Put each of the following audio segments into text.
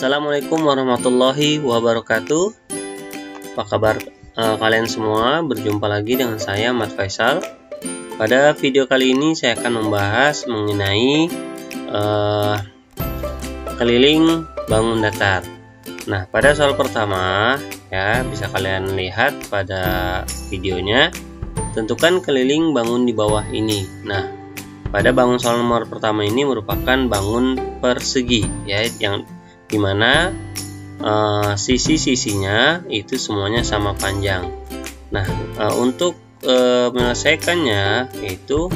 Assalamualaikum warahmatullahi wabarakatuh. Apa kabar kalian semua? Berjumpa lagi dengan saya Ahmad Faisal. Pada video kali ini saya akan membahas mengenai keliling bangun datar. Nah, pada soal pertama ya, bisa kalian lihat pada videonya. Tentukan keliling bangun di bawah ini. Nah, pada bangun soal nomor pertama ini merupakan bangun persegi ya, yang dimana sisi-sisinya itu semuanya sama panjang. Nah, untuk menyelesaikannya itu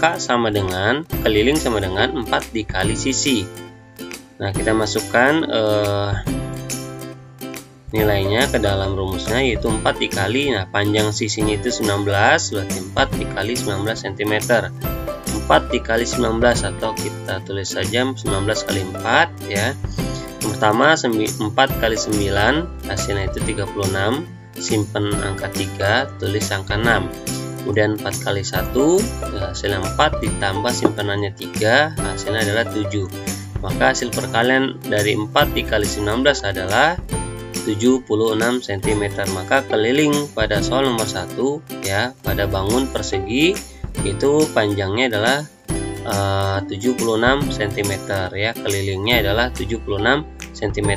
K sama dengan keliling sama dengan 4 dikali sisi. Nah, kita masukkan nilainya ke dalam rumusnya, yaitu 4 dikali, nah panjang sisinya itu 19, berarti 4 dikali 19 cm. 4 dikali 19, atau kita tulis saja 19 kali 4 ya. Pertama 4 kali 9 hasilnya itu 36, simpen angka 3, tulis angka 6. Kemudian 4 kali 1 ya, hasilnya 4, ditambah simpenannya 3, hasilnya adalah 7. Maka hasil perkalian dari 4 dikali 19 adalah 76 cm. Maka keliling pada soal nomor 1 ya, pada bangun persegi itu panjangnya adalah 76 cm ya, kelilingnya adalah 76 cm.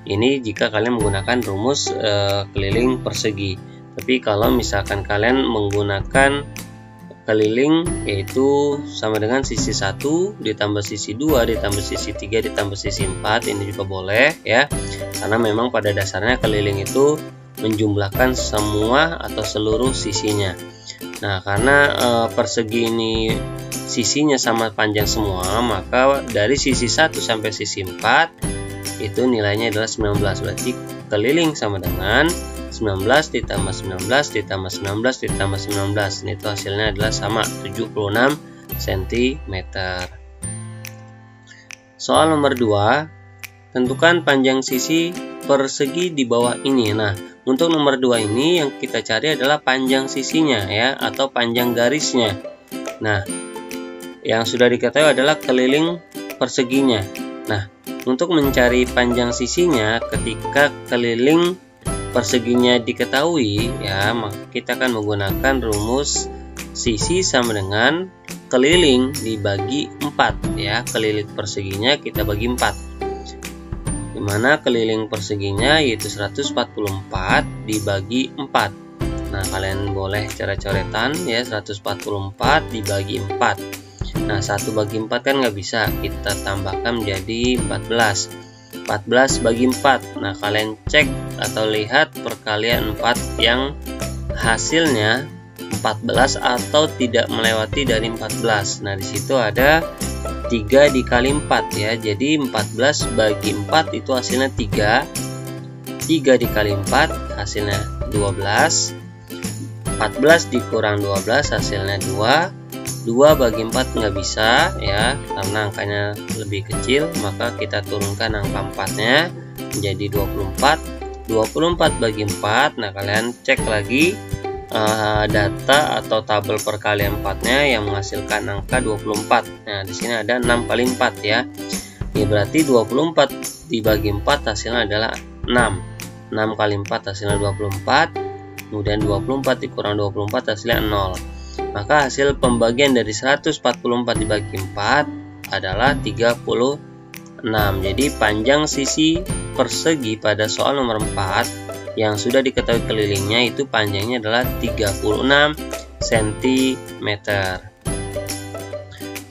Ini jika kalian menggunakan rumus keliling persegi. Tapi kalau misalkan kalian menggunakan keliling, yaitu sama dengan sisi 1 ditambah sisi 2 ditambah sisi 3 ditambah sisi 4, ini juga boleh ya, karena memang pada dasarnya keliling itu menjumlahkan semua atau seluruh sisinya. Nah, karena persegi ini sisinya sama panjang semua, maka dari sisi 1 sampai sisi 4 itu nilainya adalah 19. Berarti keliling sama dengan 19 ditambah 19 ditambah 19 ditambah 19. Itu hasilnya adalah sama 76 cm. Soal nomor 2, tentukan panjang sisi persegi di bawah ini. Nah, untuk nomor 2 ini yang kita cari adalah panjang sisinya ya, atau panjang garisnya. Nah, yang sudah diketahui adalah keliling perseginya. Nah, untuk mencari panjang sisinya, ketika keliling perseginya diketahui ya, maka kita akan menggunakan rumus sisi sama dengan keliling dibagi 4 ya. Keliling perseginya kita bagi 4, dimana keliling perseginya yaitu 144 dibagi 4. Nah, kalian boleh coret-coretan ya, 144 dibagi 4. Nah, 1 bagi 4 kan nggak bisa, kita tambahkan menjadi 14. 14 bagi 4. Nah, kalian cek atau lihat perkalian 4 yang hasilnya 14 atau tidak melewati dari 14. Nah, di situ ada 3 dikali 4 ya. Jadi 14 bagi 4 itu hasilnya 3. 3 dikali 4 hasilnya 12. 14 dikurang 12 hasilnya 2. 2 bagi 4 nggak bisa ya, karena angkanya lebih kecil, maka kita turunkan angka 4-nya menjadi 24. 24 bagi 4. Nah, kalian cek lagi data atau tabel perkalian 4-nya yang menghasilkan angka 24. Nah, di sini ada 6 kali 4 ya. Ini berarti 24 dibagi 4 hasilnya adalah 6. 6 kali 4 hasilnya 24. Kemudian 24 dikurang 24 hasilnya 0. Maka hasil pembagian dari 144 dibagi 4 adalah 36. Jadi panjang sisi persegi pada soal nomor 4 yang sudah diketahui kelilingnya itu panjangnya adalah 36 cm.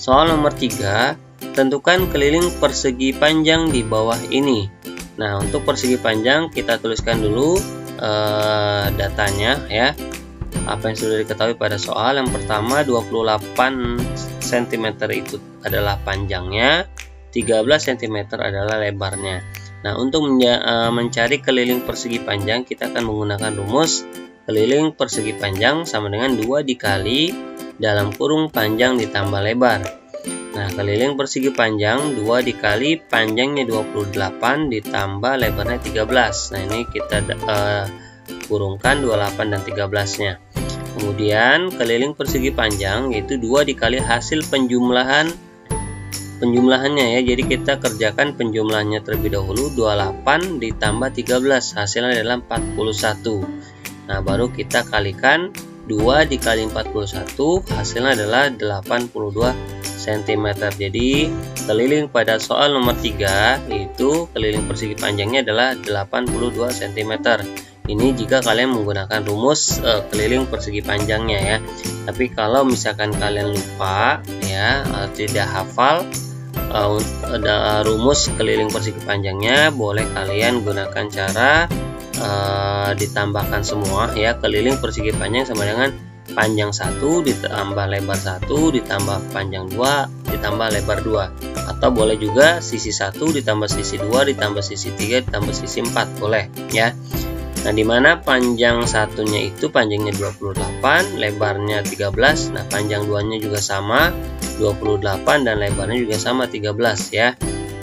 Soal nomor 3, tentukan keliling persegi panjang di bawah ini. Nah, untuk persegi panjang kita tuliskan dulu datanya ya. Apa yang sudah diketahui pada soal. Yang pertama 28 cm itu adalah panjangnya, 13 cm adalah lebarnya. Nah, untuk mencari keliling persegi panjang, kita akan menggunakan rumus keliling persegi panjang sama dengan 2 dikali dalam kurung panjang ditambah lebar. Nah, keliling persegi panjang 2 dikali panjangnya 28 ditambah lebarnya 13. Nah, ini kita kurungkan 28 dan 13-nya. Kemudian keliling persegi panjang yaitu 2 dikali hasil penjumlahan penjumlahannya ya. Jadi kita kerjakan penjumlahannya terlebih dahulu. 28 ditambah 13 hasilnya adalah 41. Nah, baru kita kalikan 2 dikali 41 hasilnya adalah 82 cm. Jadi keliling pada soal nomor 3 itu keliling persegi panjangnya adalah 82 cm. Ini jika kalian menggunakan rumus keliling persegi panjangnya ya. Tapi kalau misalkan kalian lupa ya, tidak hafal rumus keliling persegi panjangnya, boleh kalian gunakan cara ditambahkan semua ya. Keliling persegi panjang sama dengan panjang 1 ditambah lebar 1 ditambah panjang 2 ditambah lebar 2, atau boleh juga sisi 1 ditambah sisi 2 ditambah sisi 3 ditambah sisi 4 boleh ya. Nah, dimana panjang satunya itu panjangnya 28, lebarnya 13. Nah, panjang 2-nya juga sama 28 dan lebarnya juga sama 13 ya.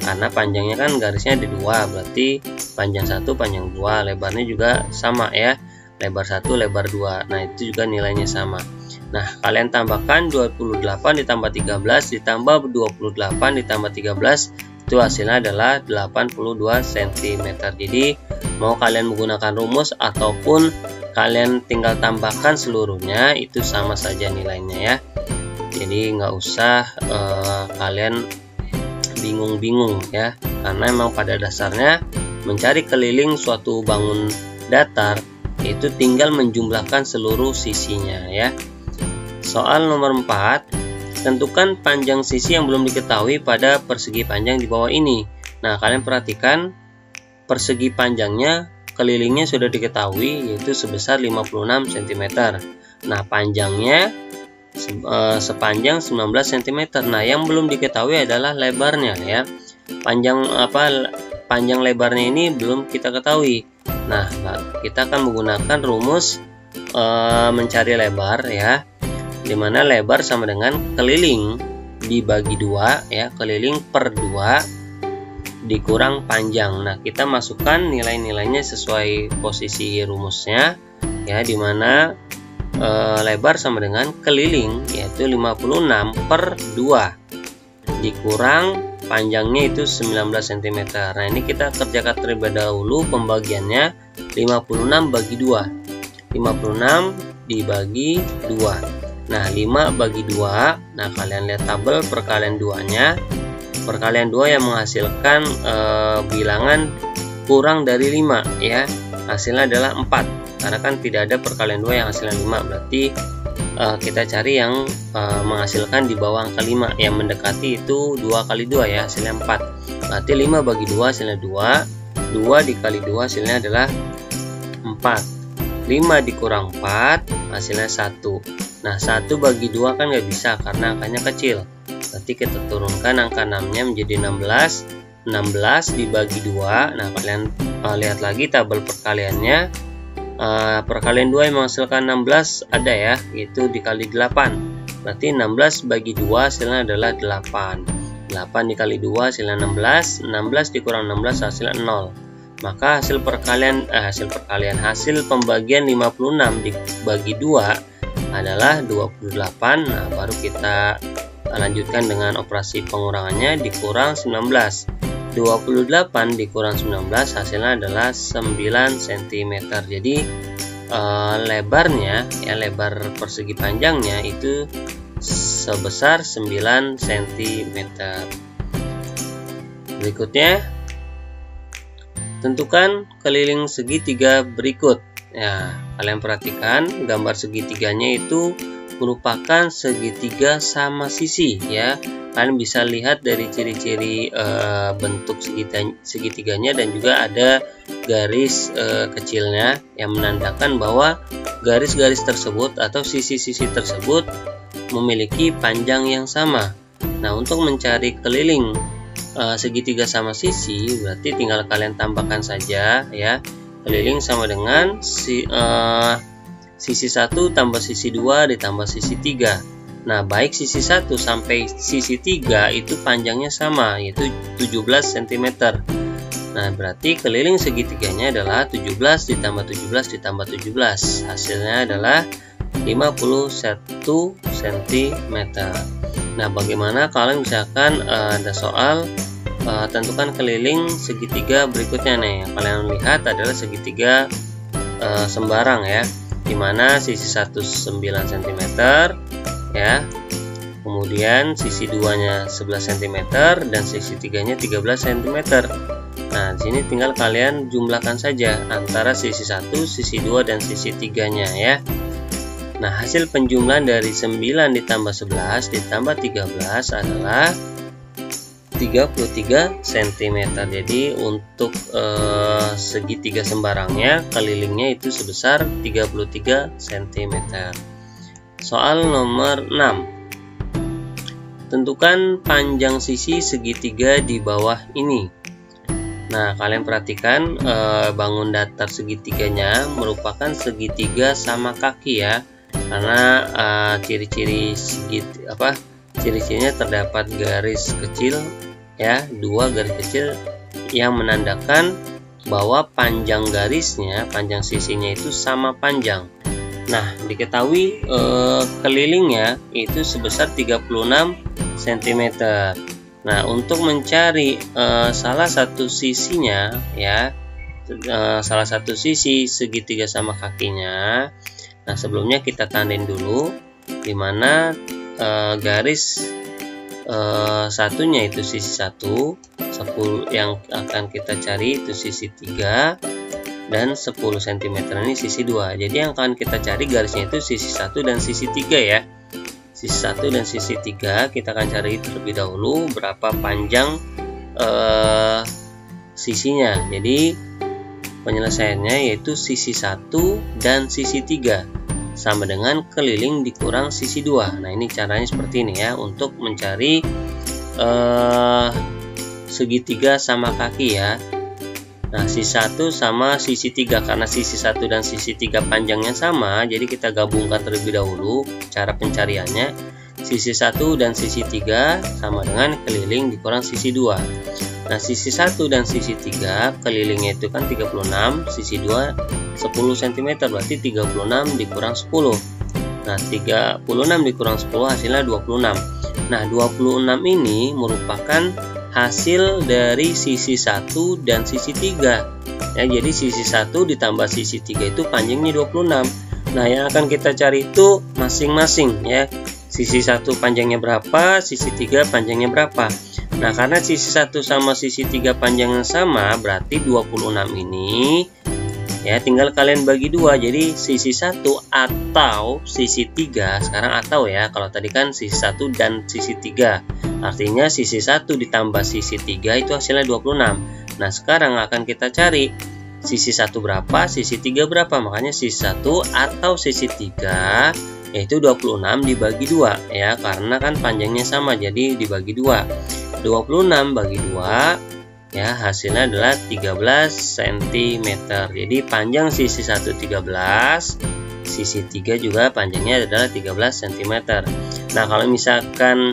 Karena panjangnya kan garisnya ada 2, berarti panjang 1 panjang 2, lebarnya juga sama ya. Lebar 1 lebar 2. Nah, itu juga nilainya sama. Nah, kalian tambahkan 28 ditambah 13 ditambah 28 ditambah 13, itu hasilnya adalah 82 cm. Jadi mau kalian menggunakan rumus ataupun kalian tinggal tambahkan seluruhnya, itu sama saja nilainya ya. Jadi nggak usah kalian bingung-bingung ya, karena memang pada dasarnya mencari keliling suatu bangun datar itu tinggal menjumlahkan seluruh sisinya ya. Soal nomor 4, tentukan panjang sisi yang belum diketahui pada persegi panjang di bawah ini. Nah, kalian perhatikan persegi panjangnya kelilingnya sudah diketahui, yaitu sebesar 56 cm. Nah, panjangnya sepanjang 19 cm. Nah, yang belum diketahui adalah lebarnya ya. Panjang lebarnya ini belum kita ketahui. Nah, kita akan menggunakan rumus mencari lebar ya, dimana lebar sama dengan keliling dibagi 2 ya, keliling per 2 dikurang panjang. Nah, kita masukkan nilai-nilainya sesuai posisi rumusnya ya, dimana lebar sama dengan keliling yaitu 56 per 2 dikurang panjangnya itu 19 cm. Nah, ini kita kerjakan terlebih dahulu pembagiannya. 56 bagi 2, 56 dibagi 2. Nah, 5 bagi 2. Nah, kalian lihat tabel perkalian 2-nya. Perkalian 2 yang menghasilkan bilangan kurang dari 5 ya. Hasilnya adalah 4. Karena kan tidak ada perkalian 2 yang hasilnya 5, berarti kita cari yang menghasilkan di bawah angka 5, yang mendekati itu 2 kali 2 ya, hasilnya 4. Berarti 5 bagi 2 hasilnya 2, 2 dikali 2 hasilnya adalah 4, 5 dikurang 4 hasilnya 1. Nah, 1 bagi 2 kan nggak bisa karena angkanya kecil, berarti kita turunkan angka 6 nya menjadi 16. 16 dibagi 2. Nah, kalian lihat lagi tabel perkaliannya. Perkalian 2 yang menghasilkan 16 ada ya, itu dikali 8, berarti 16 bagi 2 hasilnya adalah 8. 8 dikali 2 hasilnya 16, 16 dikurang 16 hasilnya 0. Maka hasil pembagian 56 dibagi 2 adalah 28. Nah, baru kita lanjutkan dengan operasi pengurangannya, dikurang 19. 28 dikurang 19 hasilnya adalah 9 cm. Jadi lebarnya ya, lebar persegi panjangnya itu sebesar 9 cm. Berikutnya, tentukan keliling segitiga berikut. Ya, kalian perhatikan gambar segitiganya itu merupakan segitiga sama sisi ya. Kalian bisa lihat dari ciri-ciri bentuk segitiganya, dan juga ada garis kecilnya yang menandakan bahwa garis-garis tersebut atau sisi-sisi tersebut memiliki panjang yang sama. Nah, untuk mencari keliling segitiga sama sisi, berarti tinggal kalian tambahkan saja ya. Keliling sama dengan sisi 1 tambah sisi 2 ditambah sisi 3. Nah, baik sisi 1 sampai sisi 3 itu panjangnya sama, yaitu 17 cm. Nah, berarti keliling segitiganya adalah 17 ditambah 17 ditambah 17. Hasilnya adalah 51 cm. Nah, bagaimana kalau misalkan ada soal tentukan keliling segitiga berikutnya nih. Yang kalian lihat adalah segitiga sembarang ya, dimana sisi 1 9 cm ya, kemudian sisi 2-nya 11 cm dan sisi 3-nya 13 cm. Nah, di sini tinggal kalian jumlahkan saja antara sisi 1, sisi 2 dan sisi 3-nya ya. Nah, hasil penjumlahan dari 9 ditambah 11 ditambah 13 adalah 33 cm. Jadi untuk segitiga sembarangnya kelilingnya itu sebesar 33 cm. Soal nomor 6. Tentukan panjang sisi segitiga di bawah ini. Nah, kalian perhatikan bangun datar segitiganya merupakan segitiga sama kaki ya. Karena ciri-ciri ciri-cirinya terdapat garis kecil ya, 2 garis kecil yang menandakan bahwa panjang garisnya, panjang sisinya itu sama panjang. Nah, diketahui kelilingnya itu sebesar 36 cm. Nah, untuk mencari salah satu sisinya ya, salah satu sisi segitiga sama kakinya. Nah, sebelumnya kita tandain dulu dimana garis satunya itu sisi 1, 10 yang akan kita cari itu sisi 3 dan 10 cm ini sisi 2. Jadi yang akan kita cari garisnya itu sisi 1 dan sisi 3 ya. Sisi 1 dan sisi 3 kita akan cari terlebih dahulu berapa panjang sisinya. Jadi penyelesaiannya yaitu sisi 1 dan sisi 3 sama dengan keliling dikurang sisi 2. Nah, ini caranya seperti ini ya untuk mencari segitiga sama kaki ya. Nah, sisi 1 sama sisi 3, karena sisi 1 dan sisi 3 panjangnya sama, jadi kita gabungkan terlebih dahulu cara pencariannya. Sisi 1 dan sisi 3 sama dengan keliling dikurang sisi 2. Nah, sisi 1 dan sisi 3 kelilingnya itu kan 36, sisi 2 10 cm, berarti 36 dikurang 10. Nah, 36 dikurang 10 hasilnya 26. Nah, 26 ini merupakan hasil dari sisi 1 dan sisi 3 ya. Jadi sisi 1 ditambah sisi 3 itu panjangnya 26. Nah, yang akan kita cari itu masing-masing ya. Sisi 1 panjangnya berapa, sisi 3 panjangnya berapa. Nah, karena sisi 1 sama sisi 3 panjangnya sama, berarti 26 ini ya tinggal kalian bagi 2. Jadi sisi 1 atau sisi 3, sekarang atau ya, kalau tadi kan sisi 1 dan sisi 3. Artinya sisi 1 ditambah sisi 3 itu hasilnya 26. Nah, sekarang akan kita cari sisi 1 berapa, sisi 3 berapa. Makanya sisi 1 atau sisi 3 yaitu 26 dibagi 2 ya, karena kan panjangnya sama, jadi dibagi 2. 26 bagi 2 ya, hasilnya adalah 13 cm. Jadi panjang sisi 1 13, sisi 3 juga panjangnya adalah 13 cm. Nah, kalau misalkan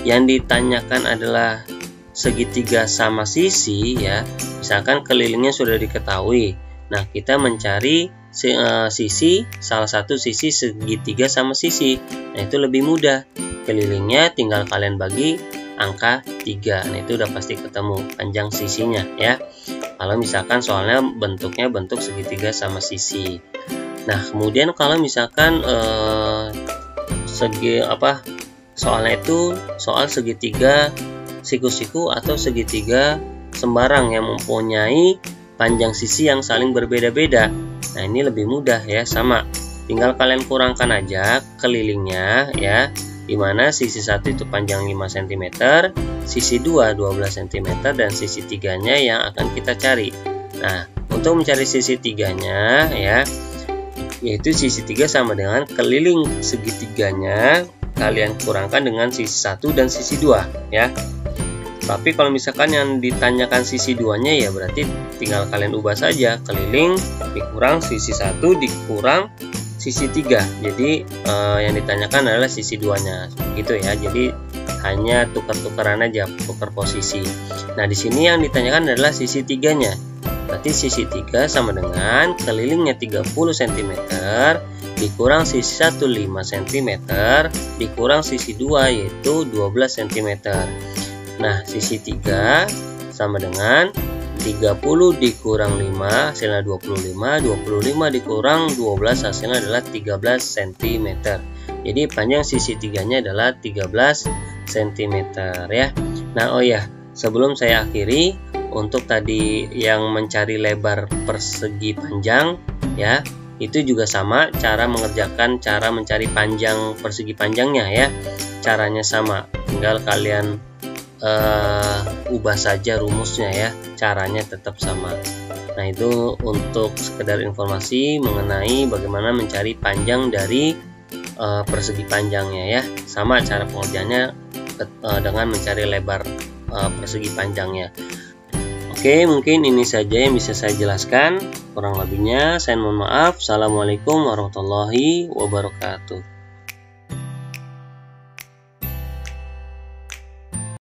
yang ditanyakan adalah segitiga sama sisi ya, misalkan kelilingnya sudah diketahui. Nah, kita mencari sisi, salah satu sisi segitiga sama sisi. Nah, itu lebih mudah. Kelilingnya tinggal kalian bagi angka 3. Nah, itu udah pasti ketemu panjang sisinya ya. Kalau misalkan soalnya bentuknya bentuk segitiga sama sisi. Nah, kemudian kalau misalkan soalnya itu soal segitiga siku-siku atau segitiga sembarang yang mempunyai panjang sisi yang saling berbeda-beda. Nah, ini lebih mudah ya, sama. Tinggal kalian kurangkan aja kelilingnya ya. Dimana sisi 1 itu panjang 5 cm, sisi 2 12 cm, dan sisi 3-nya yang akan kita cari. Nah, untuk mencari sisi 3-nya ya, yaitu sisi 3 sama dengan keliling segitiganya kalian kurangkan dengan sisi 1 dan sisi 2 ya. Tapi kalau misalkan yang ditanyakan sisi 2-nya ya, berarti tinggal kalian ubah saja, keliling dikurang sisi 1 dikurang sisi 3. Jadi yang ditanyakan adalah sisi 2-nya gitu ya. Jadi hanya tukar-tukaran aja, tukar posisi. Nah, di sini yang ditanyakan adalah sisi 3-nya. Berarti sisi 3 sama dengan kelilingnya 30 cm dikurang sisi 1 5 cm dikurang sisi 2 yaitu 12 cm. Nah, sisi 3 sama dengan 30 dikurang 5 hasilnya 25, 25 dikurang 12 hasilnya adalah 13 cm. Jadi panjang sisi 3-nya adalah 13 cm ya. Nah, oh ya, sebelum saya akhiri, untuk tadi yang mencari lebar persegi panjang ya, itu juga sama cara mengerjakan cara mencari panjang persegi panjangnya ya. Caranya sama, tinggal kalian ubah saja rumusnya ya, caranya tetap sama. Nah, itu untuk sekedar informasi mengenai bagaimana mencari panjang dari persegi panjangnya ya. Sama cara pengerjaannya dengan mencari lebar persegi panjangnya. Oke, mungkin ini saja yang bisa saya jelaskan. Kurang lebihnya saya mohon maaf. Assalamualaikum warahmatullahi wabarakatuh.